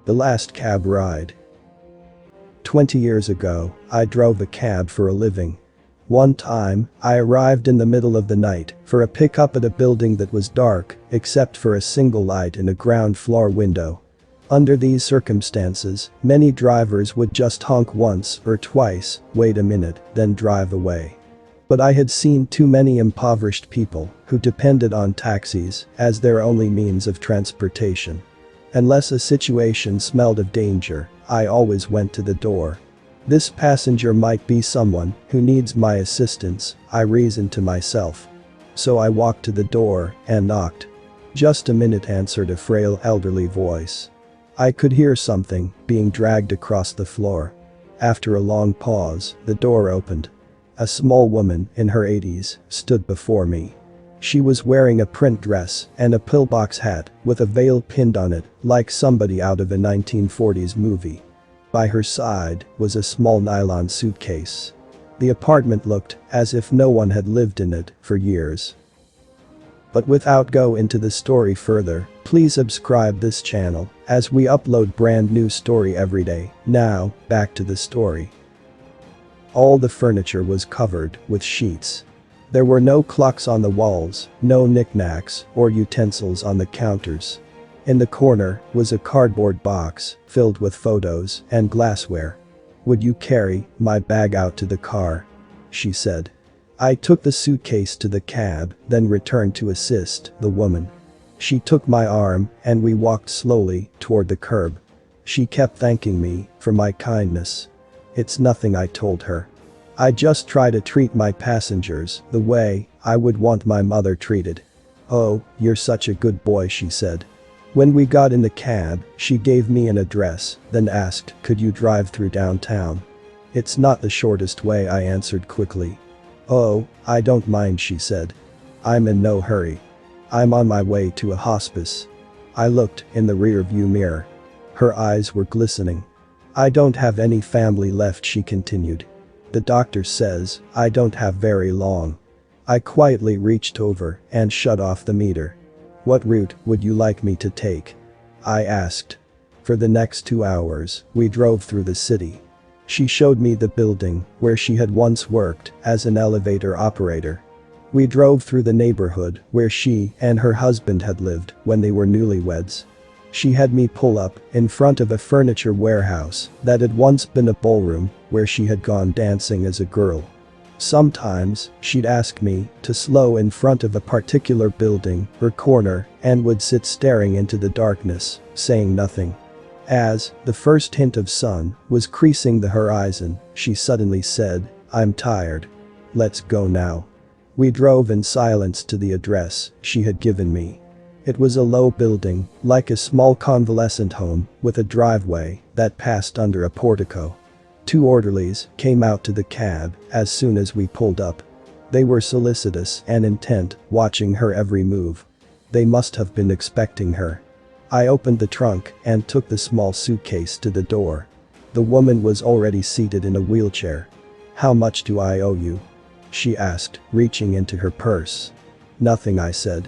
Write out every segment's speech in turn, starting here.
The last cab ride. 20 years ago, I drove a cab for a living. One time, I arrived in the middle of the night for a pickup at a building that was dark, except for a single light in a ground floor window. Under these circumstances, many drivers would just honk once or twice, wait a minute, then drive away. But I had seen too many impoverished people who depended on taxis as their only means of transportation. Unless a situation smelled of danger, I always went to the door. This passenger might be someone who needs my assistance, I reasoned to myself. So I walked to the door and knocked. Just a minute, answered a frail elderly voice. I could hear something being dragged across the floor. After a long pause, the door opened. A small woman in her 80s stood before me. She was wearing a print dress and a pillbox hat with a veil pinned on it like somebody out of a 1940s movie. By her side was a small nylon suitcase. The apartment looked as if no one had lived in it for years. But without go into the story further, please subscribe this channel as we upload brand new story every day. Now, back to the story. All the furniture was covered with sheets. There were no clocks on the walls, no knickknacks or utensils on the counters. In the corner was a cardboard box filled with photos and glassware. "Would you carry my bag out to the car?" she said. I took the suitcase to the cab, then returned to assist the woman. She took my arm and we walked slowly toward the curb. She kept thanking me for my kindness. "It's nothing," I told her. "I just try to treat my passengers the way I would want my mother treated." "Oh, you're such a good boy," she said. When we got in the cab, she gave me an address, then asked, "Could you drive through downtown?" "It's not the shortest way," I answered quickly. "Oh, I don't mind," she said. "I'm in no hurry. I'm on my way to a hospice." I looked in the rearview mirror. Her eyes were glistening. "I don't have any family left," she continued. "The doctor says I don't have very long." I quietly reached over and shut off the meter. "What route would you like me to take?" I asked. For the next 2 hours, we drove through the city. She showed me the building where she had once worked as an elevator operator. We drove through the neighborhood where she and her husband had lived when they were newlyweds. She had me pull up in front of a furniture warehouse that had once been a ballroom where she had gone dancing as a girl. Sometimes, she'd ask me to slow in front of a particular building or corner and would sit staring into the darkness, saying nothing. As the first hint of sun was creasing the horizon, she suddenly said, "I'm tired. Let's go now." We drove in silence to the address she had given me. It was a low building, like a small convalescent home, with a driveway that passed under a portico. 2 orderlies came out to the cab as soon as we pulled up. They were solicitous and intent, watching her every move. They must have been expecting her. I opened the trunk and took the small suitcase to the door. The woman was already seated in a wheelchair. "How much do I owe you?" she asked, reaching into her purse. "Nothing," I said.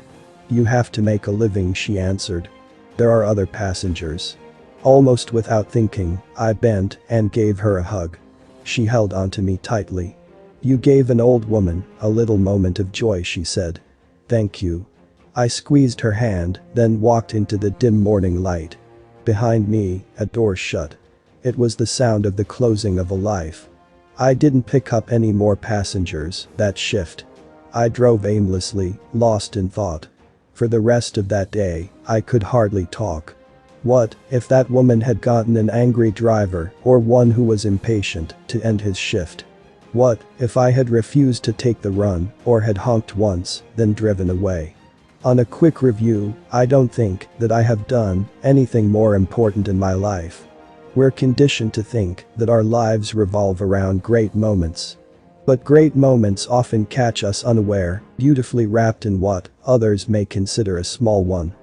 "You have to make a living," she answered. "There are other passengers." Almost without thinking, I bent and gave her a hug. She held onto me tightly. "You gave an old woman a little moment of joy," she said. "Thank you." I squeezed her hand, then walked into the dim morning light. Behind me, a door shut. It was the sound of the closing of a life. I didn't pick up any more passengers that shift. I drove aimlessly, lost in thought. For the rest of that day, I could hardly talk. What if that woman had gotten an angry driver or one who was impatient to end his shift? What if I had refused to take the run or had honked once, then driven away? On a quick review, I don't think that I have done anything more important in my life. We're conditioned to think that our lives revolve around great moments. But great moments often catch us unaware, beautifully wrapped in what others may consider a small one.